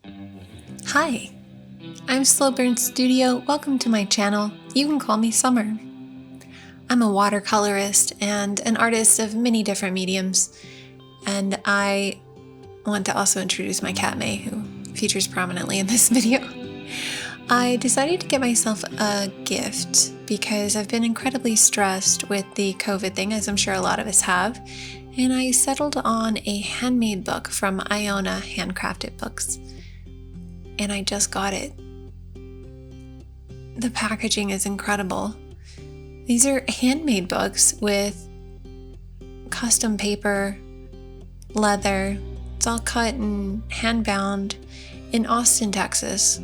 Hi, I'm Slowburn Studio. Welcome to my channel. You can call me Summer. I'm a watercolorist and an artist of many different mediums, and I want to also introduce my cat May, who features prominently in this video. I decided to get myself a gift because I've been incredibly stressed with the COVID thing, as I'm sure a lot of us have, and I settled on a handmade book from Iona Handcrafted Books. And I just got it. The packaging is incredible. These are handmade books with custom paper, leather. It's all cut and hand-bound in Austin, Texas.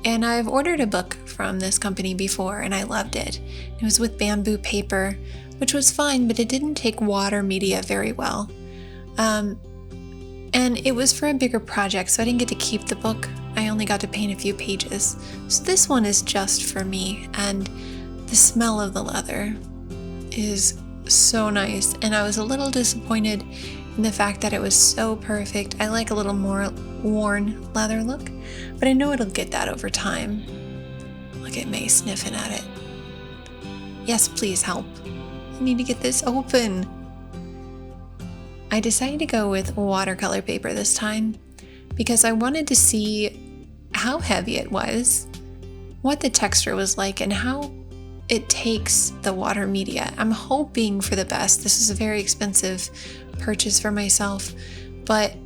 And I've ordered a book from this company before and I loved it. It was with bamboo paper, which was fine, but it didn't take water media very well. And it was for a bigger project, so I didn't get to keep the book. I only got to paint a few pages. So this one is just for me, and the smell of the leather is so nice. And I was a little disappointed in the fact that it was so perfect. I like a little more worn leather look, but I know it'll get that over time. Look at May sniffing at it. Yes, please help. I need to get this open. I decided to go with watercolor paper this time because I wanted to see how heavy it was, what the texture was like, and how it takes the water media. I'm hoping for the best. This is a very expensive purchase for myself, but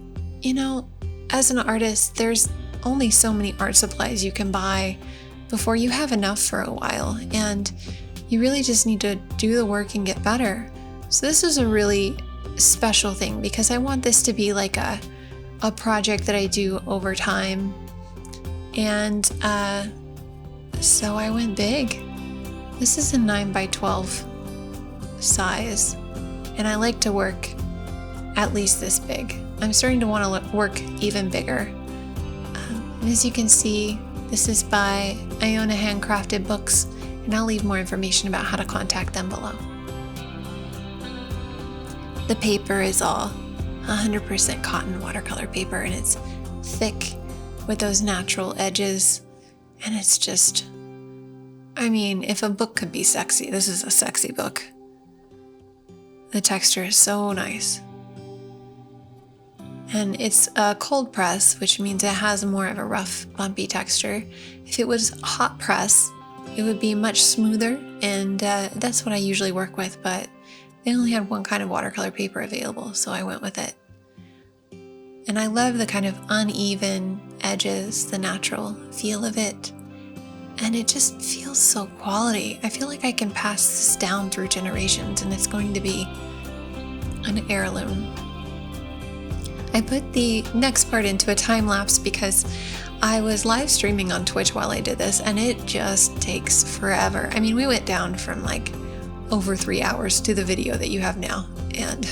you know, as an artist, there's only so many art supplies you can buy before you have enough for a while, and you really just need to do the work and get better. So this is a really special thing because I want this to be like a project that I do over time. And so I went big. This is a 9x12 size, and I like to work at least this big. I'm starting to want to work even bigger. And as you can see, this is by Iona Handcrafted Books, and I'll leave more information about how to contact them below. The paper is all 100% cotton watercolor paper, and it's thick with those natural edges, and it's just, I mean, if a book could be sexy, this is a sexy book. The texture is so nice. And it's a cold press, which means it has more of a rough, bumpy texture. If it was hot press, it would be much smoother, and that's what I usually work with, but they only had one kind of watercolor paper available, so I went with it. And I love the kind of uneven edges, the natural feel of it, and it just feels so quality. I feel like I can pass this down through generations, and it's going to be an heirloom. I put the next part into a time lapse because I was live streaming on Twitch while I did this, and it just takes forever. I mean, we went down from like over 3 hours to the video that you have now. And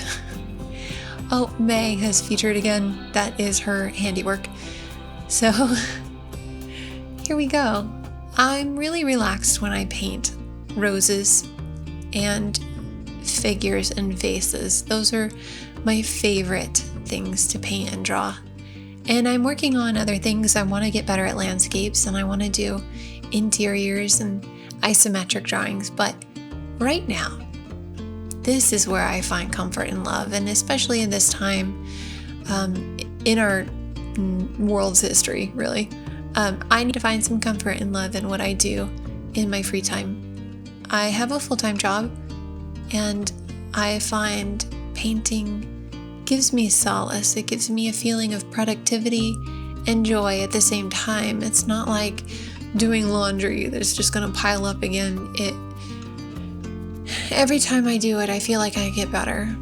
oh, May has featured again. That is her handiwork. So here we go. I'm really relaxed when I paint roses and figures and vases. Those are my favorite things to paint and draw. And I'm working on other things. I want to get better at landscapes, and I want to do interiors and isometric drawings, but right now, this is where I find comfort and love, and especially in this time in our world's history, really. I need to find some comfort and love in what I do in my free time. I have a full-time job, and I find painting gives me solace. It gives me a feeling of productivity and joy at the same time. It's not like doing laundry that's just going to pile up again. Every time I do it, I feel like I get better.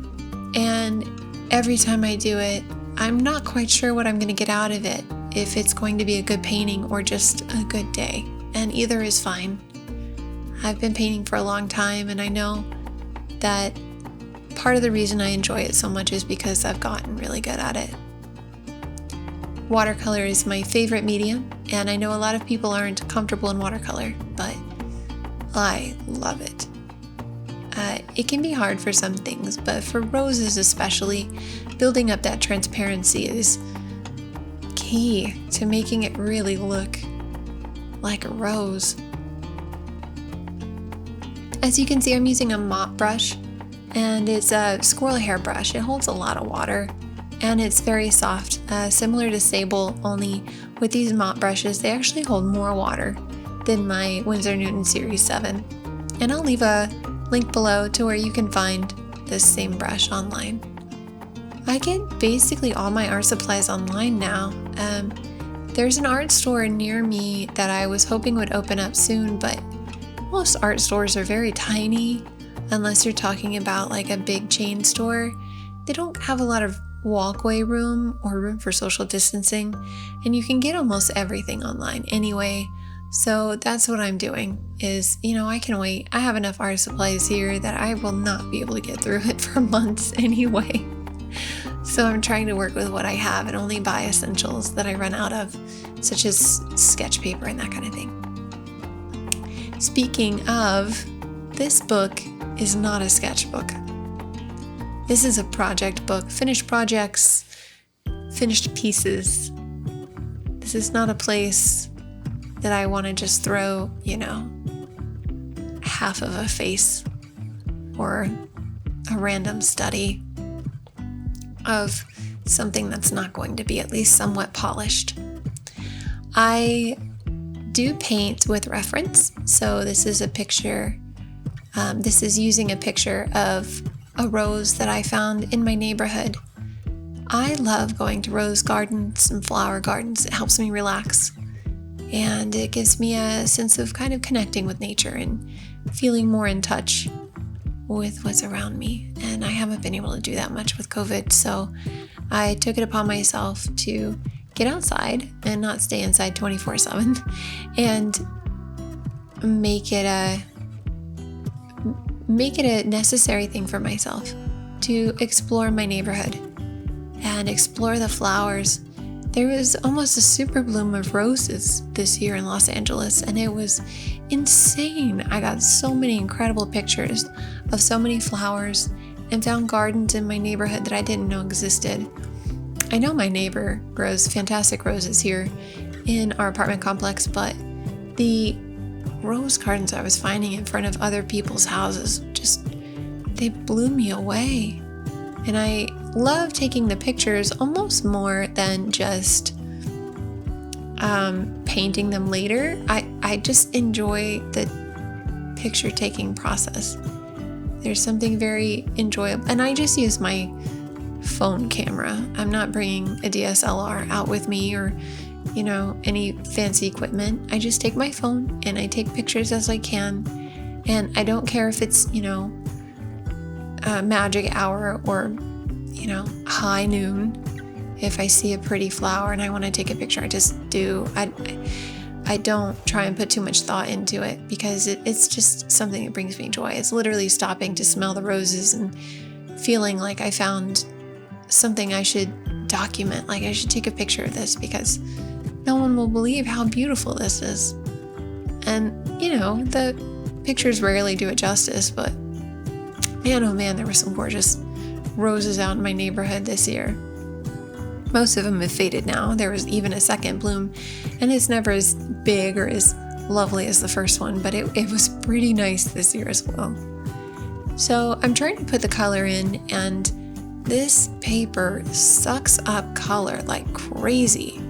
And every time I do it, I'm not quite sure what I'm going to get out of it, if it's going to be a good painting or just a good day. And either is fine. I've been painting for a long time, and I know that part of the reason I enjoy it so much is because I've gotten really good at it. Watercolor is my favorite medium, and I know a lot of people aren't comfortable in watercolor, but I love it. It can be hard for some things, but for roses especially, building up that transparency key to making it really look like a rose. As you can see, I'm using a mop brush, and it's a squirrel hair brush. It holds a lot of water, and it's very soft, similar to sable, only with these mop brushes, they actually hold more water than my Winsor Newton Series 7. And I'll leave a link below to where you can find this same brush online. I get basically all my art supplies online now. There's an art store near me that I was hoping would open up soon, but most art stores are very tiny, unless you're talking about like a big chain store. They don't have a lot of walkway room or room for social distancing, and you can get almost everything online anyway. So that's what I'm doing is, I can wait. I have enough art supplies here that I will not be able to get through it for months anyway. So I'm trying to work with what I have and only buy essentials that I run out of, such as sketch paper and that kind of thing. Speaking of, this book is not a sketchbook. This is a project book, finished projects, finished pieces. This is not a place that I want to just throw, half of a face or a random study of something that's not going to be at least somewhat polished. I do paint with reference. So this is a picture. This is using a picture of a rose that I found in my neighborhood. I love going to rose gardens and flower gardens. It helps me relax. And it gives me a sense of kind of connecting with nature and feeling more in touch with what's around me. And I haven't been able to do that much with COVID, so I took it upon myself to get outside and not stay inside 24/7 and make it a necessary thing for myself to explore my neighborhood and explore the flowers. There was almost a super bloom of roses this year in Los Angeles, and it was insane. I got so many incredible pictures of so many flowers and found gardens in my neighborhood that I didn't know existed. I know my neighbor grows fantastic roses here in our apartment complex, but the rose gardens I was finding in front of other people's houses, they blew me away. And I love taking the pictures almost more than just painting them later. I just enjoy the picture taking process. There's something very enjoyable. And I just use my phone camera. I'm not bringing a DSLR out with me or, any fancy equipment. I just take my phone and I take pictures as I can. And I don't care if it's, magic hour or, high noon. If I see a pretty flower and I want to take a picture, I just do. I don't try and put too much thought into it because it's just something that brings me joy. It's literally stopping to smell the roses and feeling like I found something I should document. Like I should take a picture of this because no one will believe how beautiful this is. And, the pictures rarely do it justice, but man, oh man, there were some gorgeous roses out in my neighborhood this year. Most of them have faded now. There was even a second bloom, and it's never as big or as lovely as the first one, but it was pretty nice this year as well. So I'm trying to put the color in, and this paper sucks up color like crazy.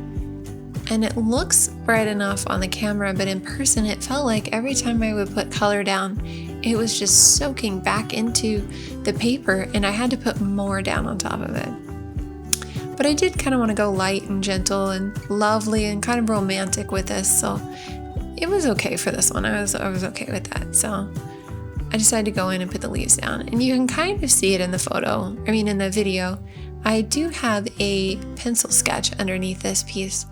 And it looks bright enough on the camera, but in person it felt like every time I would put color down, it was just soaking back into the paper, and I had to put more down on top of it. But I did kind of want to go light and gentle and lovely and kind of romantic with this, so it was okay for this one. I was okay with that. So I decided to go in and put the leaves down, and you can kind of see it in the video. I do have a pencil sketch underneath this piece.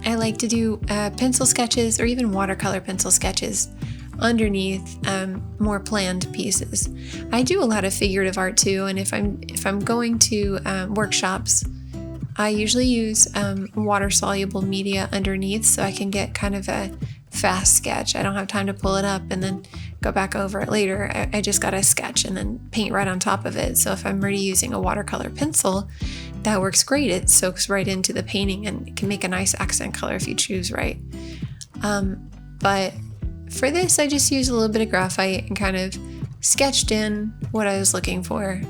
I like to do pencil sketches or even watercolor pencil sketches underneath more planned pieces. I do a lot of figurative art too, and if I'm going to workshops, I usually use water soluble media underneath so I can get kind of a fast sketch. I don't have time to pull it up and then go back over it later. I just got to sketch and then paint right on top of it. So if I'm already using a watercolor pencil, that works great. It soaks right into the painting and it can make a nice accent color if you choose right. But for this, I just used a little bit of graphite and kind of sketched in what I was looking for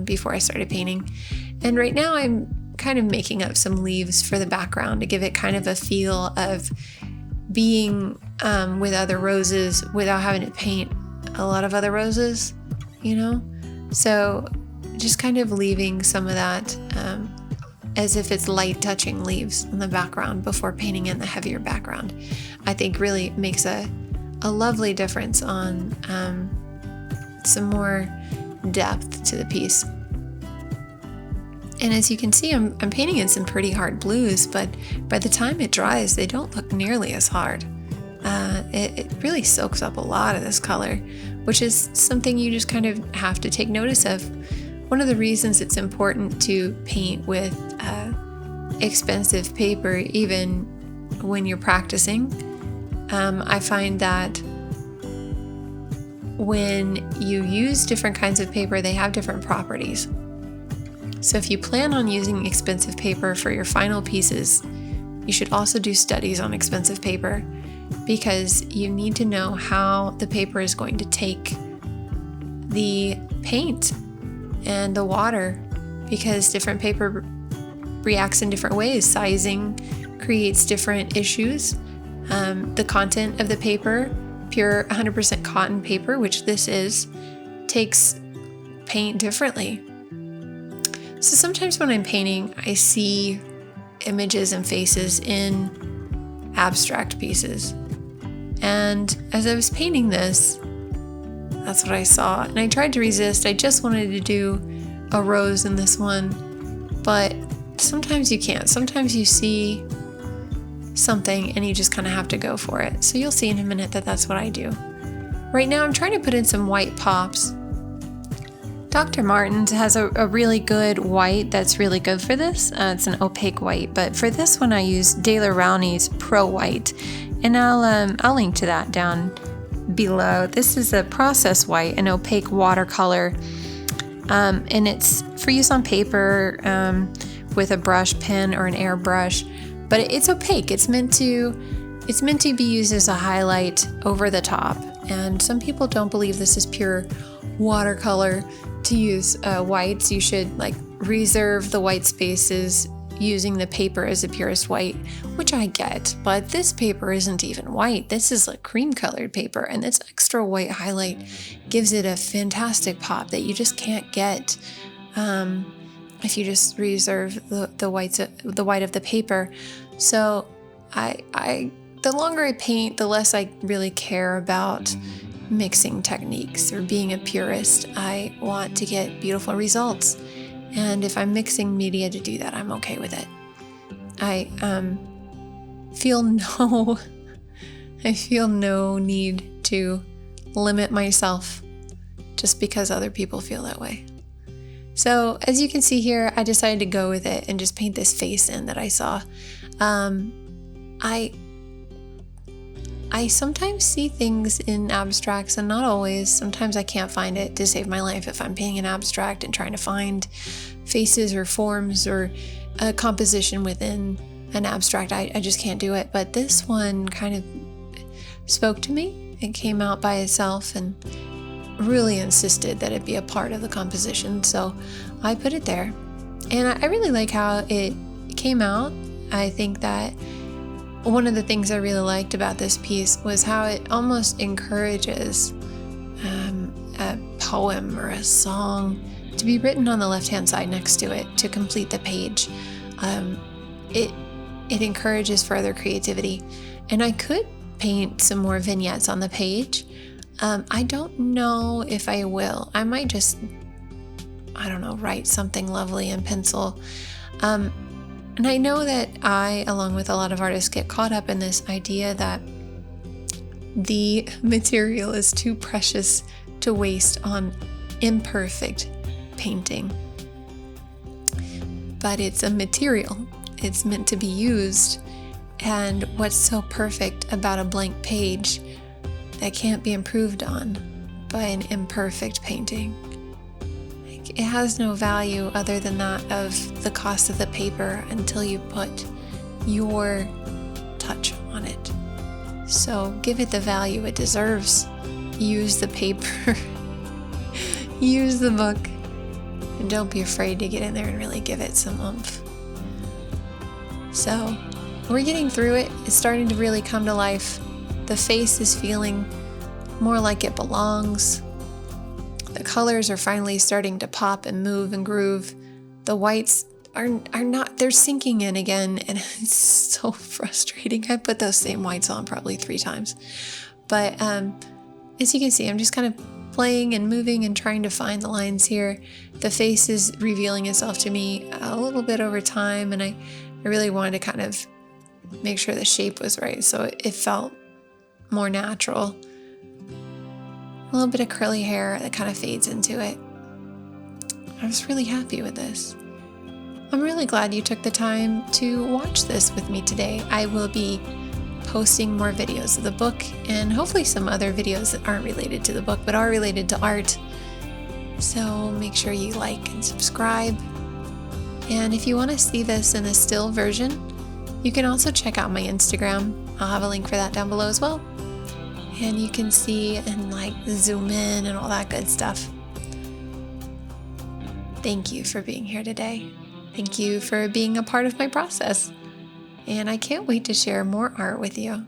before I started painting. And right now I'm kind of making up some leaves for the background to give it kind of a feel of being with other roses without having to paint a lot of other roses, you know? So just kind of leaving some of that as if it's light touching leaves in the background before painting in the heavier background, I think really makes a lovely difference on some more depth to the piece. And as you can see, I'm painting in some pretty hard blues, but by the time it dries, they don't look nearly as hard. It really soaks up a lot of this color, which is something you just kind of have to take notice of. One of the reasons it's important to paint with expensive paper, even when you're practicing, I find that when you use different kinds of paper, they have different properties. So if you plan on using expensive paper for your final pieces, you should also do studies on expensive paper, because you need to know how the paper is going to take the paint and the water, because different paper reacts in different ways. Sizing creates different issues. The content of the paper, pure 100% cotton paper, which this is, takes paint differently. So sometimes when I'm painting, I see images and faces in abstract pieces. And as I was painting this, that's what I saw. And I tried to resist. I just wanted to do a rose in this one, but sometimes you can't. Sometimes you see something and you just kind of have to go for it. So you'll see in a minute that that's what I do. Right now I'm trying to put in some white pops. Dr. Martens has a really good white that's really good for this. It's an opaque white, but for this one I use Daler Rowney's Pro White, and I'll link to that down below. This is a process white, an opaque watercolor, and it's for use on paper with a brush pen or an airbrush, but it's opaque. It's meant to be used as a highlight over the top, and some people don't believe this is pure watercolor to use whites. You should reserve the white spaces using the paper as the purest white, which I get, but this paper isn't even white. This is cream colored paper, and this extra white highlight gives it a fantastic pop that you just can't get if you just reserve the white of the paper. So the longer I paint, the less I really care about mixing techniques or being a purist. I want to get beautiful results, and if I'm mixing media to do that, I'm okay with it. I feel no need to limit myself just because other people feel that way. So as you can see here, I decided to go with it and just paint this face in that I saw. I sometimes see things in abstracts, and not always. Sometimes I can't find it to save my life if I'm painting an abstract and trying to find faces or forms or a composition within an abstract. I just can't do it. But this one kind of spoke to me. It came out by itself and really insisted that it be a part of the composition. So I put it there. And I really like how it came out. I think that one of the things I really liked about this piece was how it almost encourages a poem or a song to be written on the left-hand side next to it to complete the page. It encourages further creativity. And I could paint some more vignettes on the page. I don't know if I will. I might just, write something lovely in pencil. And I know that I, along with a lot of artists, get caught up in this idea that the material is too precious to waste on imperfect painting. But it's a material. It's meant to be used. And what's so perfect about a blank page that can't be improved on by an imperfect painting. Like, it has no value other than that of the cost of the paper until you put your touch on it. So give it the value it deserves. Use the paper, use the book, and don't be afraid to get in there and really give it some oomph. So we're getting through it. It's starting to really come to life. The face is feeling more like it belongs. The colors are finally starting to pop and move and groove. The whites are not, they're sinking in again, and it's so frustrating. I put those same whites on probably 3 times. But as you can see, I'm just kind of playing and moving and trying to find the lines here. The face is revealing itself to me a little bit over time, and I really wanted to kind of make sure the shape was right, so it felt more natural. A little bit of curly hair that kind of fades into it. I was really happy with this. I'm really glad you took the time to watch this with me today. I will be posting more videos of the book and hopefully some other videos that aren't related to the book but are related to art. So make sure you like and subscribe. And if you want to see this in a still version, you can also check out my Instagram. I'll have a link for that down below as well. And you can see and like zoom in and all that good stuff. Thank you for being here today. Thank you for being a part of my process. And I can't wait to share more art with you.